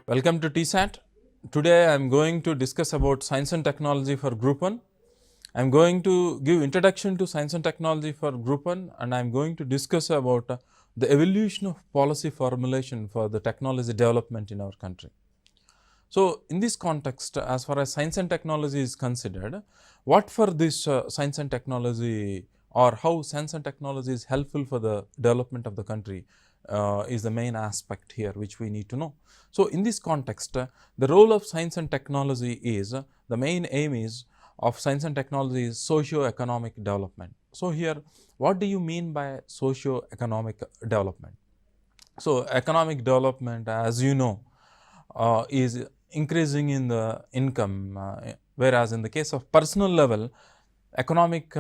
Welcome to TSAT. Today I am going to discuss about science and technology for group 1. I am going to give introduction to science and technology for group 1 and I am going to discuss about the evolution of policy formulation for the technology development in our country. So, in this context, as far as science and technology is considered, what for this science and technology or how science and technology is helpful for the development of the country is the main aspect here which we need to know. So, in this context, the role of science and technology is, the main aim is of science and technology is socio-economic development. So, here what do you mean by socio-economic development? So, economic development, as you know, is increasing in the income, whereas in the case of personal level, economic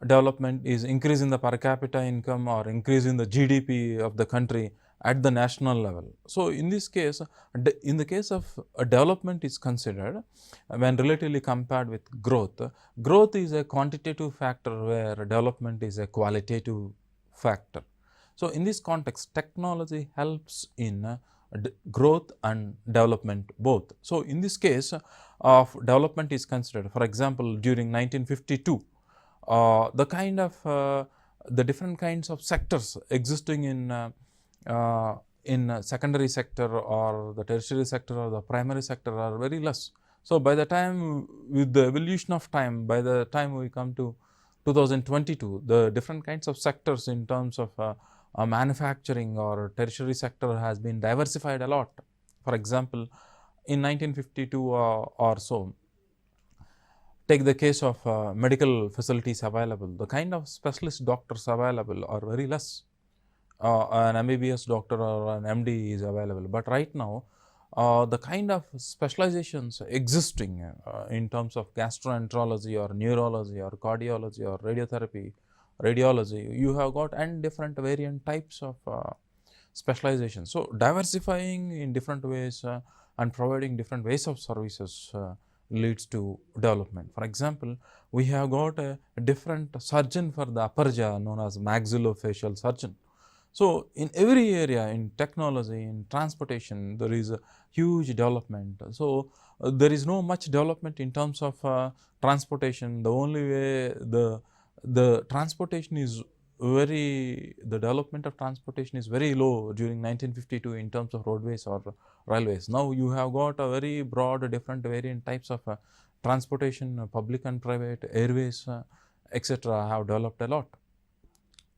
development is increasing the per capita income or increasing the GDP of the country at the national level. So, in this case, in the case of development is considered when relatively compared with growth. Growth is a quantitative factor where development is a qualitative factor. So, in this context, technology helps in growth and development both. So, in this case of development is considered, for example, during 1952, the kind of the different kinds of sectors existing in secondary sector or the tertiary sector or the primary sector are very less. So, by the time with the evolution of time, by the time we come to 2022, the different kinds of sectors in terms of manufacturing or tertiary sector has been diversified a lot. For example, in 1952 or so, take the case of medical facilities available, the kind of specialist doctors available are very less. An MBBS doctor or an MD is available, but right now the kind of specializations existing in terms of gastroenterology or neurology or cardiology or radiotherapy, radiology, you have got n different variant types of specialization. So, diversifying in different ways and providing different ways of services leads to development. For example, we have got a different surgeon for the upper jaw known as maxillofacial surgeon. So, in every area, in technology, in transportation, there is a huge development. So, there is no much development in terms of transportation. The only way the transportation is the development of transportation is very low during 1952 in terms of roadways or railways. Now, you have got a very broad different variant types of transportation, public and private, airways, etc. have developed a lot.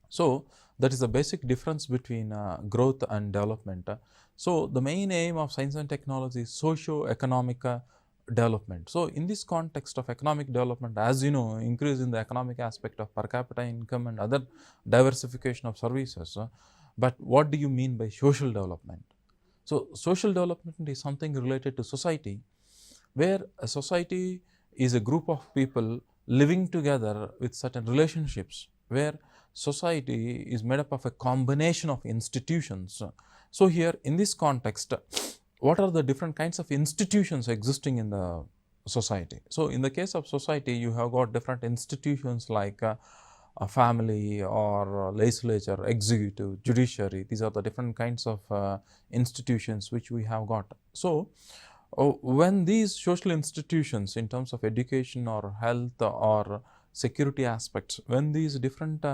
So, that is the basic difference between growth and development. So, the main aim of science and technology is socio-economic development. So, in this context of economic development, as you know, increase in the economic aspect of per capita income and other diversification of services. But what do you mean by social development? So, social development is something related to society, where a society is a group of people living together with certain relationships, where society is made up of a combination of institutions. So, here in this context, what are the different kinds of institutions existing in the society? So, in the case of society, you have got different institutions like a family or legislature, executive, judiciary. These are the different kinds of institutions which we have got. So, when these social institutions in terms of education or health or security aspects, when these different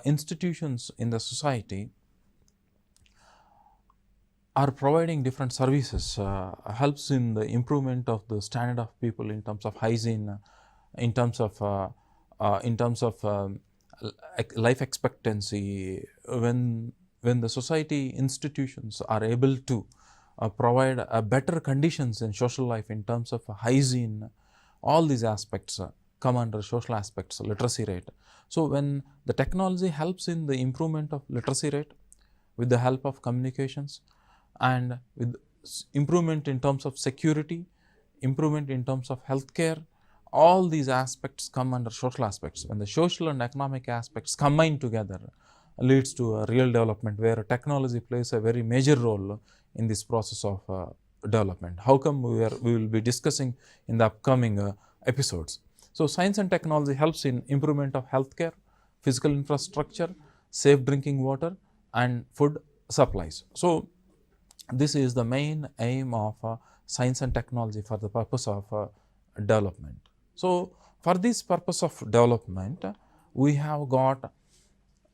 institutions in the society are providing different services, helps in the improvement of the standard of people in terms of hygiene, in terms of life expectancy. When the society institutions are able to provide better conditions in social life in terms of hygiene, all these aspects come under social aspects, literacy rate. So, when the technology helps in the improvement of literacy rate with the help of communications and with improvement in terms of security, improvement in terms of healthcare, all these aspects come under social aspects. When the social and economic aspects combine together, leads to a real development where technology plays a very major role in this process of development. How come we will be discussing in the upcoming episodes. So, science and technology helps in improvement of healthcare, physical infrastructure, safe drinking water and food supplies. So, This is the main aim of science and technology for the purpose of development. So, for this purpose of development, we have got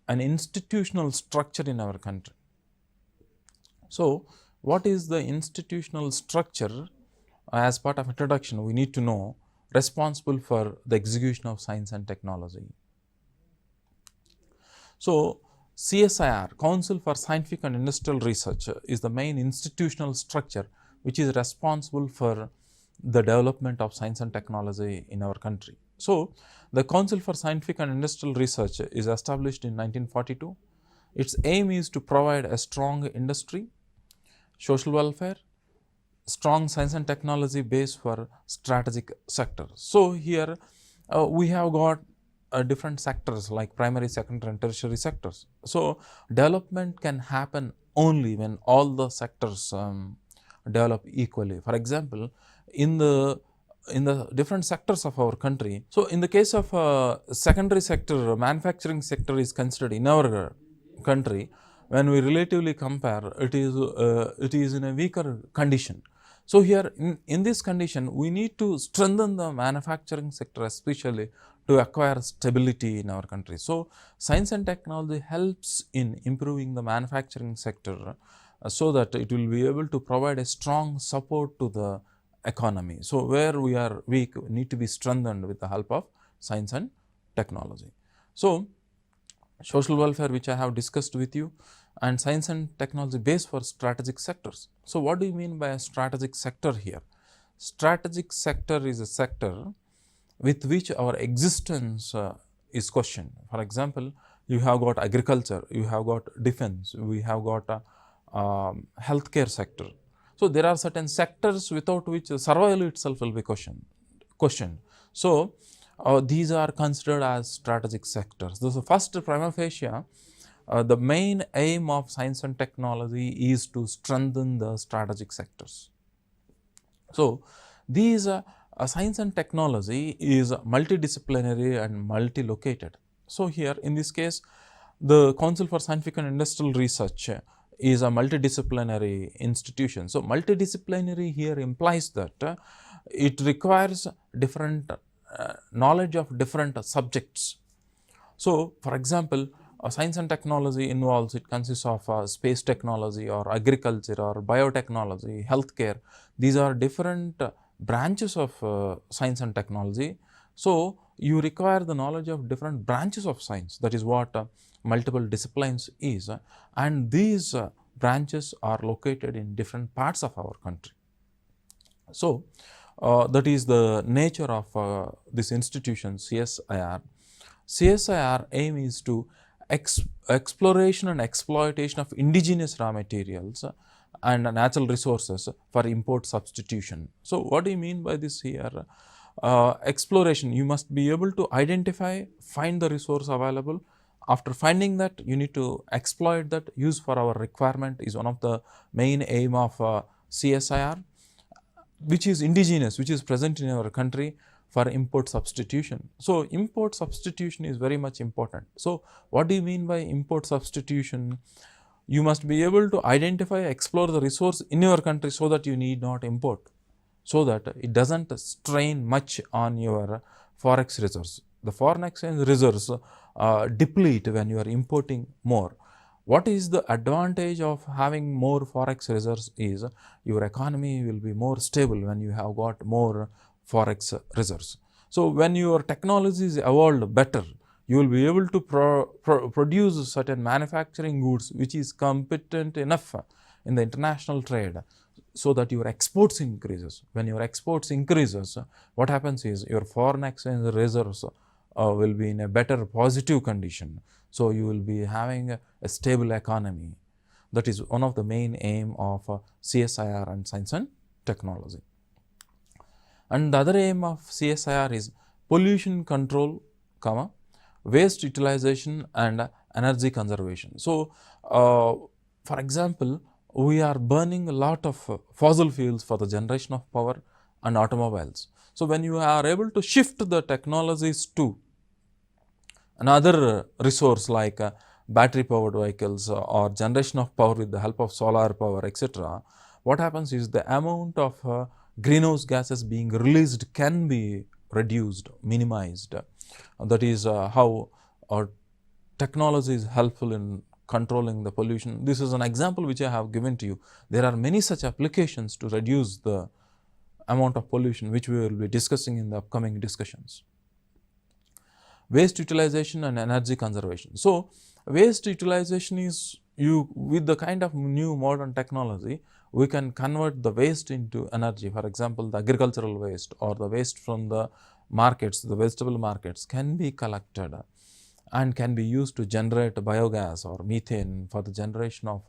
an institutional structure in our country. So, what is the institutional structure? As part of introduction, we need to know responsible for the execution of science and technology. So, CSIR, Council for Scientific and Industrial Research, is the main institutional structure which is responsible for the development of science and technology in our country. So, the Council for Scientific and Industrial Research is established in 1942. Its aim is to provide a strong industry, social welfare, strong science and technology base for strategic sectors. So, here we have got different sectors like primary, secondary and tertiary sectors. So, development can happen only when all the sectors develop equally. For example, in the different sectors of our country. So, in the case of secondary sector, manufacturing sector is considered in our country, when we relatively compare, it is in a weaker condition. So, here in this condition, we need to strengthen the manufacturing sector, especially to acquire stability in our country. So, science and technology helps in improving the manufacturing sector so that it will be able to provide a strong support to the economy. So, where we are weak, we need to be strengthened with the help of science and technology. So, social welfare, which I have discussed with you, and science and technology base for strategic sectors. So, what do you mean by a strategic sector here? Strategic sector is a sector with which our existence is questioned. For example, you have got agriculture, you have got defense, we have got healthcare sector. So, there are certain sectors without which survival itself will be questioned. So, these are considered as strategic sectors. So, first, prima facie, the main aim of science and technology is to strengthen the strategic sectors. So, these science and technology is multidisciplinary and multi-located. So, here in this case, the Council for Scientific and Industrial Research is a multidisciplinary institution. So, multidisciplinary here implies that it requires different knowledge of different subjects. So, for example, science and technology involves, it consists of space technology or agriculture or biotechnology, healthcare. These are different branches of science and technology. So, you require the knowledge of different branches of science. That is what multiple disciplines is, and these branches are located in different parts of our country. So, that is the nature of this institution CSIR. CSIR aim is to exploration and exploitation of indigenous raw materials and natural resources for import substitution. So, what do you mean by this here? Exploration, you must be able to identify, find the resource available. After finding that, you need to exploit that, use for our requirement is one of the main aim of CSIR, which is indigenous, which is present in our country for import substitution. So, import substitution is very much important. So, what do you mean by import substitution? You must be able to identify, explore the resource in your country so that you need not import, so that it does not strain much on your forex reserves. The foreign exchange reserves deplete when you are importing more. What is the advantage of having more forex reserves is your economy will be more stable when you have got more forex reserves. So, when your technology is evolved better, you will be able to produce certain manufacturing goods which is competent enough in the international trade, so that your exports increases. When your exports increases, what happens is your foreign exchange reserves will be in a better positive condition. So, you will be having a stable economy. That is one of the main aim of CSIR and science and technology. And the other aim of CSIR is pollution control, waste utilization and energy conservation. So, for example, we are burning a lot of fossil fuels for the generation of power and automobiles. So, when you are able to shift the technologies to another resource like battery powered vehicles or generation of power with the help of solar power, etc., what happens is the amount of greenhouse gases being released can be reduced, minimized. That is how technology is helpful in controlling the pollution. This is an example which I have given to you. There are many such applications to reduce the amount of pollution, which we will be discussing in the upcoming discussions. Waste utilization and energy conservation. So, waste utilization is with the kind of new modern technology, we can convert the waste into energy. For example, the agricultural waste or the waste from the markets, the vegetable markets can be collected and can be used to generate biogas or methane for the generation of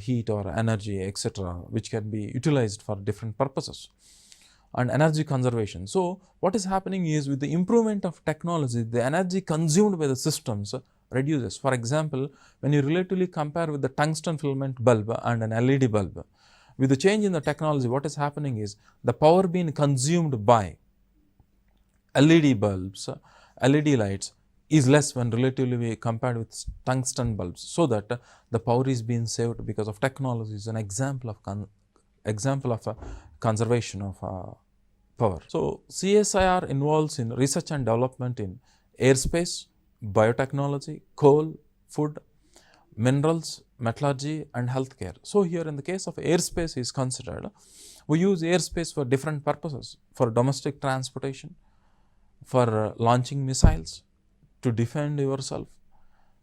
heat or energy, etc., which can be utilized for different purposes. And energy conservation. So, what is happening is with the improvement of technology, the energy consumed by the systems reduces. For example, when you relatively compare with the tungsten filament bulb and an LED bulb, with the change in the technology, what is happening is the power being consumed by LED bulbs, LED lights is less when relatively compared with tungsten bulbs, so that the power is being saved because of technology. Is an example of conservation of power. So, CSIR involves in research and development in airspace, biotechnology, coal, food, minerals, metallurgy and healthcare. So, here in the case of airspace is considered, we use airspace for different purposes, for domestic transportation, for launching missiles, to defend yourself,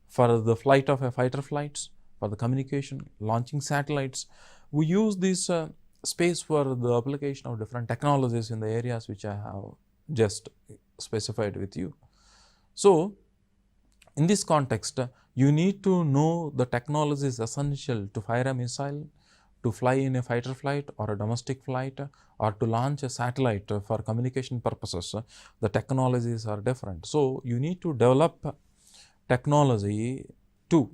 for the flight of a fighter flights, for the communication, launching satellites. We use this space for the application of different technologies in the areas which I have just specified with you. So, in this context, you need to know the technology is essential to fire a missile, to fly in a fighter flight or a domestic flight, or to launch a satellite for communication purposes. The technologies are different. So, you need to develop technology to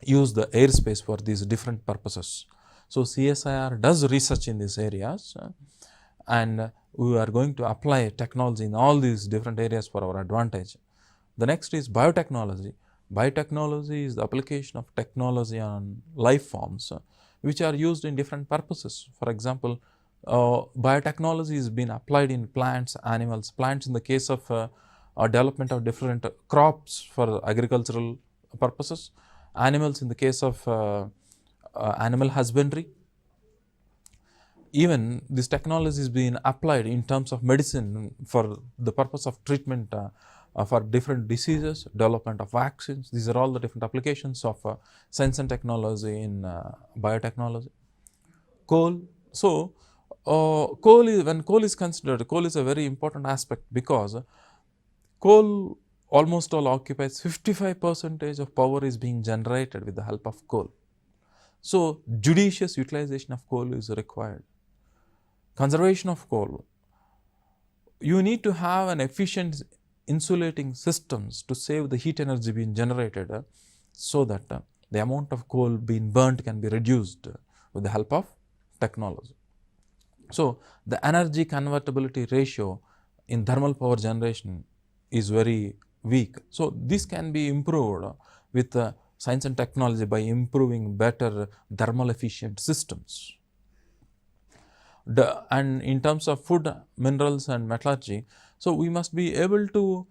use the airspace for these different purposes. So, CSIR does research in these areas and we are going to apply technology in all these different areas for our advantage. The next is biotechnology. Biotechnology is the application of technology on life forms which are used in different purposes. For example, biotechnology is being applied in plants, animals. Plants in the case of development of different crops for agricultural purposes. Animals in the case of animal husbandry. Even this technology is being applied in terms of medicine for the purpose of treatment for different diseases, development of vaccines. These are all the different applications of science and technology in biotechnology. Coal. So, when coal is considered, coal is a very important aspect because coal almost all occupies 55% of power is being generated with the help of coal. So, judicious utilization of coal is required. Conservation of coal. You need to have an efficient insulating systems to save the heat energy being generated so that the amount of coal being burnt can be reduced with the help of technology. So, the energy convertibility ratio in thermal power generation is very weak. So, this can be improved with science and technology by improving better thermal efficient systems. And in terms of food, minerals and metallurgy, so we must be able to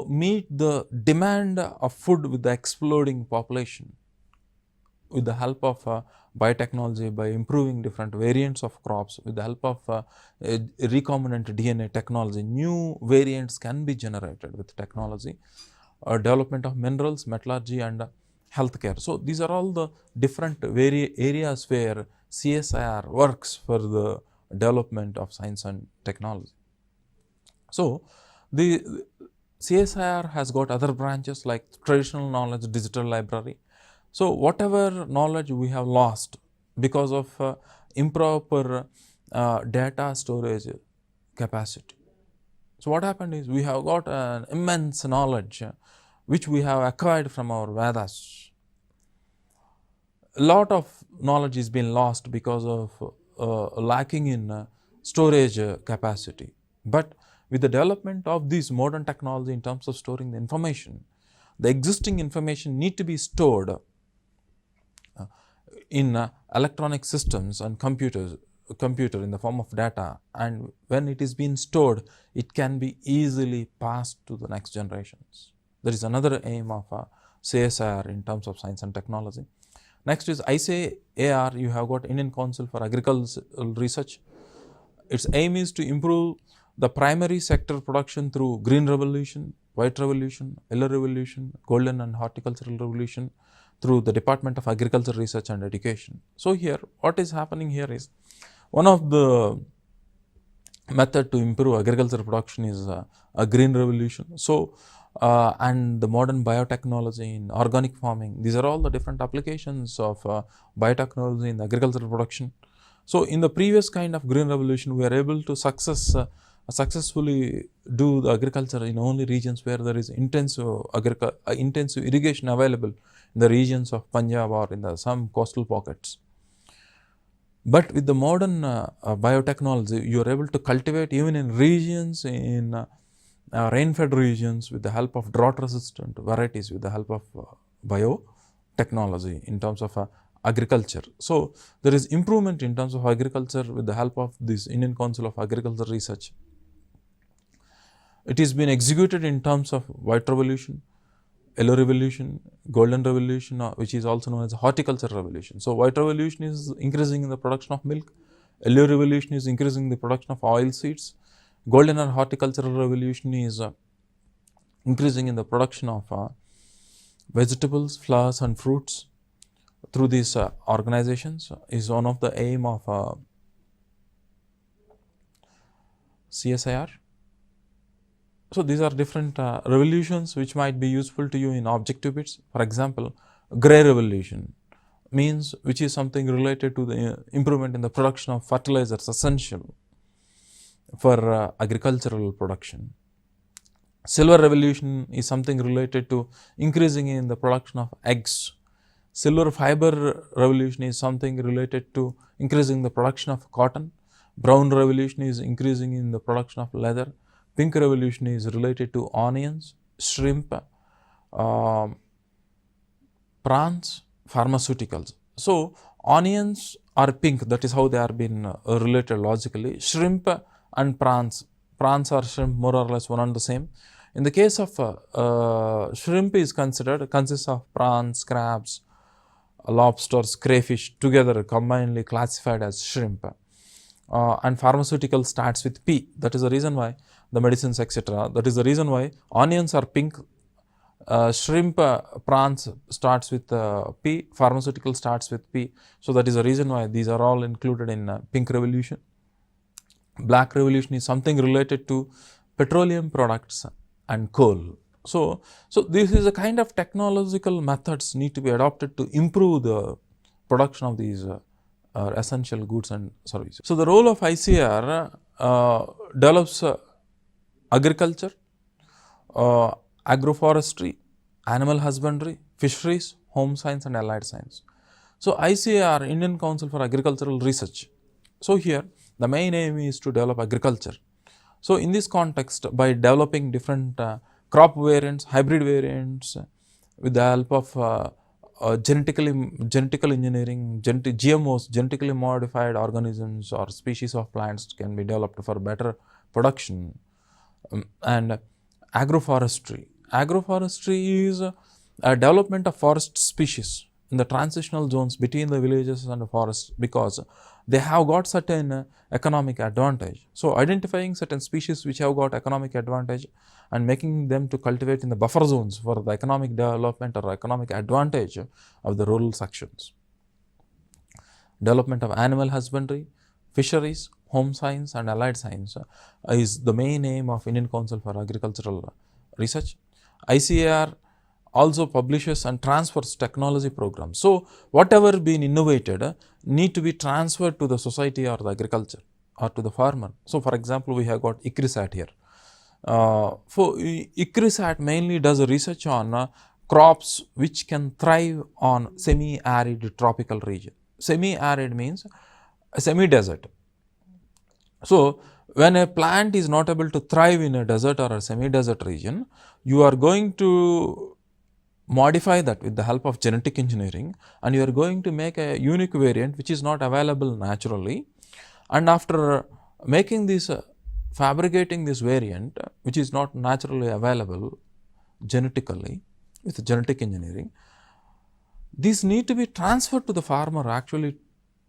meet the demand of food with the exploding population with the help of biotechnology, by improving different variants of crops, with the help of recombinant DNA technology. New variants can be generated with technology, development of minerals, metallurgy and healthcare. So, these are all the different areas where CSIR works for the development of science and technology. So, the CSIR has got other branches like traditional knowledge, digital library. So, whatever knowledge we have lost because of improper data storage capacity. So, what happened is we have got an immense knowledge which we have acquired from our Vedas. A lot of knowledge is being lost because of lacking in storage capacity. But with the development of this modern technology in terms of storing the information, the existing information need to be stored in electronic systems and computer in the form of data, and when it is being stored, it can be easily passed to the next generations. That is another aim of CSIR in terms of science and technology. Next is ICAR. You have got Indian Council for Agricultural Research. Its aim is to improve the primary sector production through green revolution, white revolution, yellow revolution, golden and horticultural revolution through the Department of Agriculture Research and Education. So here what is happening here is, one of the method to improve agricultural production is a green revolution. So and the modern biotechnology in organic farming, these are all the different applications of biotechnology in agricultural production. So in the previous kind of green revolution, we are able to successfully do the agriculture in only regions where there is intensive irrigation available in the regions of Punjab or in some coastal pockets. But with the modern biotechnology, you are able to cultivate even in regions, in rain-fed regions, with the help of drought-resistant varieties, with the help of biotechnology in terms of agriculture. So there is improvement in terms of agriculture with the help of this Indian Council of Agricultural Research. It is been executed in terms of white revolution, yellow revolution, golden revolution, which is also known as horticulture revolution. So white revolution is increasing in the production of milk, yellow revolution is increasing the production of oil seeds, golden or horticultural revolution is increasing in the production of vegetables, flowers and fruits through these organizations, is one of the aim of CSIR. So these are different revolutions which might be useful to you in objective bits. For example, grey revolution means which is something related to the improvement in the production of fertilizers essential for agricultural production. Silver revolution is something related to increasing in the production of eggs. Silver fiber revolution is something related to increasing the production of cotton. Brown revolution is increasing in the production of leather. Pink revolution is related to onions, shrimp, prawns, pharmaceuticals. So onions are pink, that is how they are been related logically. Shrimp and prawns or shrimp more or less one and the same. In the case of shrimp consists of prawns, crabs, lobsters, crayfish together combinedly classified as shrimp. And pharmaceutical starts with P. That is the reason why the medicines, etc. That is the reason why onions are pink, shrimp, prawns starts with P, pharmaceutical starts with P. So that is the reason why these are all included in pink revolution. Black revolution is something related to petroleum products and coal. So this is a kind of technological methods need to be adopted to improve the production of these essential goods and services. So the role of ICAR develops agriculture, agroforestry, animal husbandry, fisheries, home science and allied science. So ICAR, Indian Council for Agricultural Research. So here the main aim is to develop agriculture. So in this context, by developing different crop variants, hybrid variants, with the help of genetical engineering, GMOs, genetically modified organisms or species of plants can be developed for better production. And agroforestry. Agroforestry is a development of forest species in the transitional zones between the villages and the forests, because they have got certain economic advantage. So identifying certain species which have got economic advantage and making them to cultivate in the buffer zones for the economic development or economic advantage of the rural sections. Development of animal husbandry, fisheries, home science and allied science is the main aim of Indian Council for Agricultural Research. ICAR also publishes and transfers technology programs. So whatever been innovated need to be transferred to the society or the agriculture or to the farmer. So for example, we have got 𝗖𝗍 here. For 𝗖𝗍 mainly does a research on crops which can thrive on semi-arid tropical region. Semi-arid means a semi-desert. So when a plant is not able to thrive in a desert or a semi-desert region, you are going to modify that with the help of genetic engineering, and you are going to make a unique variant which is not available naturally, and after making this fabricating this variant which is not naturally available genetically with genetic engineering, these need to be transferred to the farmer actually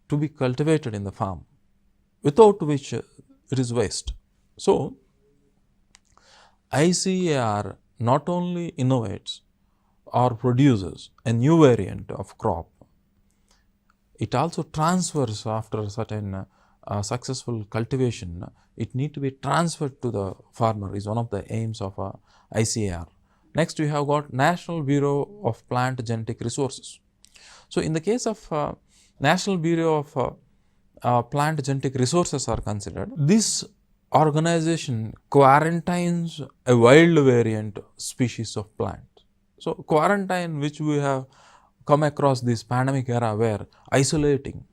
to be cultivated in the farm, without which it is waste. So, ICAR not only innovates or produces a new variant of crop, it also transfers after certain successful cultivation. It need to be transferred to the farmer is one of the aims of ICAR. Next, we have got National Bureau of Plant Genetic Resources. So, in the case of National Bureau of Plant Genetic Resources are considered, this organization quarantines a wild variant species of plant. So, quarantine, which we have come across this pandemic era where isolating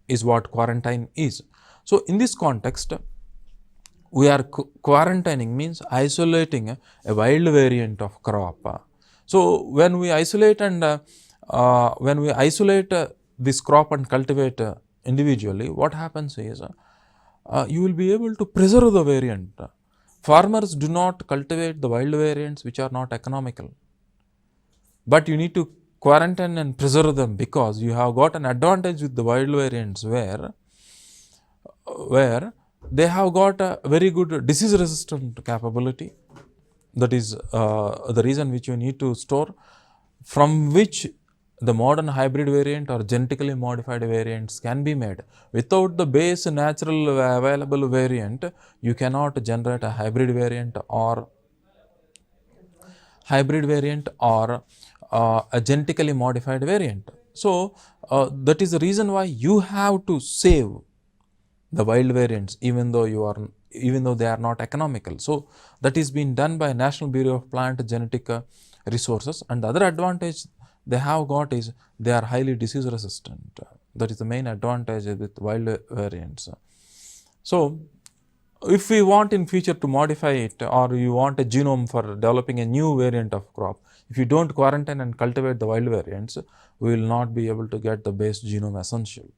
is what quarantine is. So, in this context, we are quarantining means isolating a wild variant of crop. So, when we isolate and this crop and cultivate individually, what happens is you will be able to preserve the variant. Farmers do not cultivate the wild variants which are not economical, but you need to quarantine and preserve them because you have got an advantage with the wild variants where they have got a very good disease resistant capability. That is the reason which you need to store, from which the modern hybrid variant or genetically modified variants can be made. Without the base natural available variant, you cannot generate a hybrid variant or a genetically modified variant. So, that is the reason why you have to save the wild variants even though they are not economical. So, that is being done by National Bureau of Plant Genetic Resources, and the other advantage they have got is they are highly disease resistant. That is the main advantage with wild variants. So, if we want in future to modify it, or you want a genome for developing a new variant of crop, if you don't quarantine and cultivate the wild variants, we will not be able to get the base genome essential.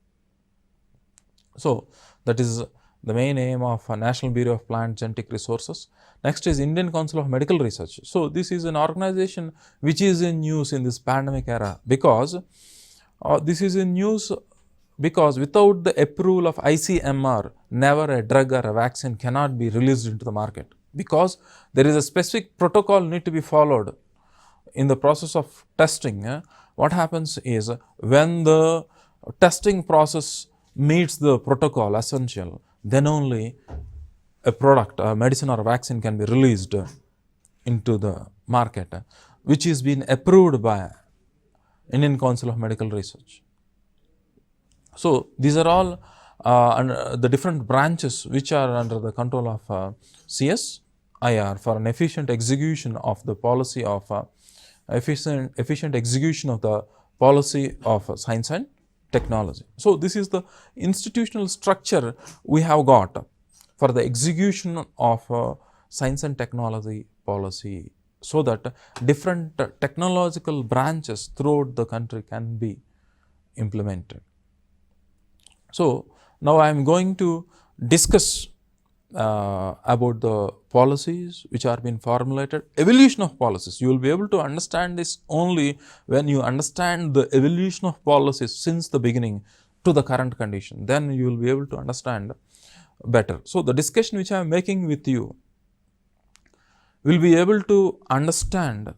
So, that is the main aim of National Bureau of Plant Genetic Resources. Next is Indian Council of Medical Research. So, this is an organization which is in use in this pandemic era because this is in use because without the approval of ICMR, never a drug or a vaccine cannot be released into the market, because there is a specific protocol need to be followed in the process of testing. What happens is when the testing process meets the protocol essential, then only a product, a medicine or a vaccine can be released into the market, which is being approved by Indian Council of Medical Research. So, these are all the different branches which are under the control of CSIR for an efficient execution of the policy of efficient execution of the policy of science and technology. So, this is the institutional structure we have got for the execution of science and technology policy, so that different technological branches throughout the country can be implemented. So, now I am going to discuss about the policies which are being formulated, evolution of policies. You will be able to understand this only when you understand the evolution of policies since the beginning to the current condition. Then you will be able to understand better. So, the discussion which I am making with you will be able to understand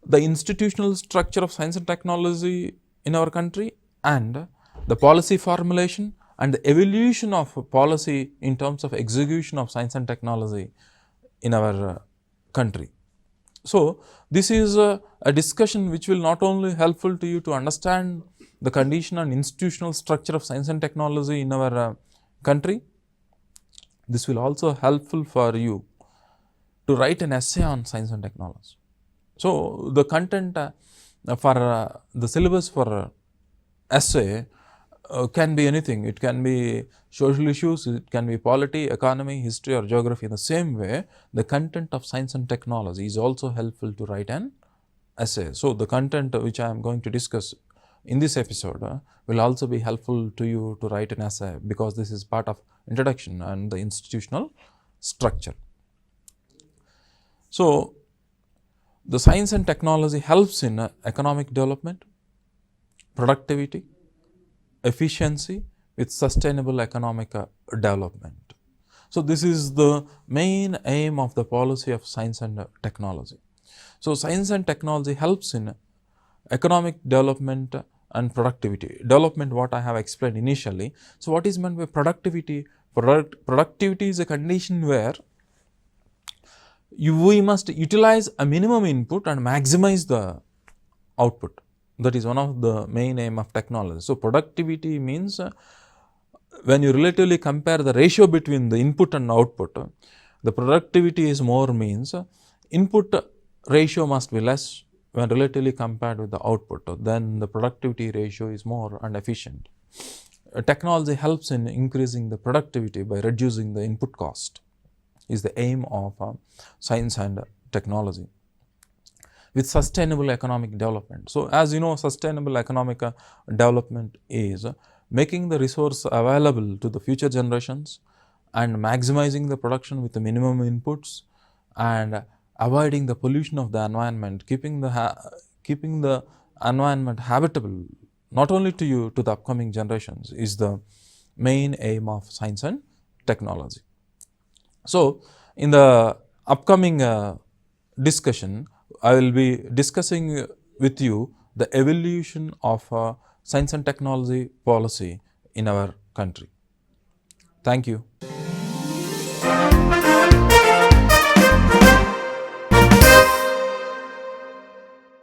the institutional structure of science and technology in our country, and the policy formulation and the evolution of policy in terms of execution of science and technology in our country. So, this is a discussion which will not only helpful to you to understand the condition and institutional structure of science and technology in our country, this will also helpful for you to write an essay on science and technology. So, the content for the syllabus for essay can be anything. It can be social issues, it can be polity, economy, history or geography. In the same way, the content of science and technology is also helpful to write an essay. So, the content which I am going to discuss in this episode will also be helpful to you to write an essay, because this is part of introduction and the institutional structure. So, the science and technology helps in economic development, productivity, efficiency with sustainable economic development. So, this is the main aim of the policy of science and technology. So, science and technology helps in economic development and productivity. Development, what I have explained initially. So, what is meant by productivity? Productivity is a condition where we must utilize a minimum input and maximize the output. That is one of the main aim of technology. So, productivity means when you relatively compare the ratio between the input and output, the productivity is more, means input ratio must be less when relatively compared with the output, then the productivity ratio is more and efficient. Technology helps in increasing the productivity by reducing the input cost, is the aim of science and technology. With sustainable economic development. So, as you know, sustainable economic development is making the resource available to the future generations and maximizing the production with the minimum inputs and avoiding the pollution of the environment, keeping the environment habitable not only to you, to the upcoming generations, is the main aim of science and technology. So, in the upcoming discussion, I will be discussing with you the evolution of science and technology policy in our country. Thank you.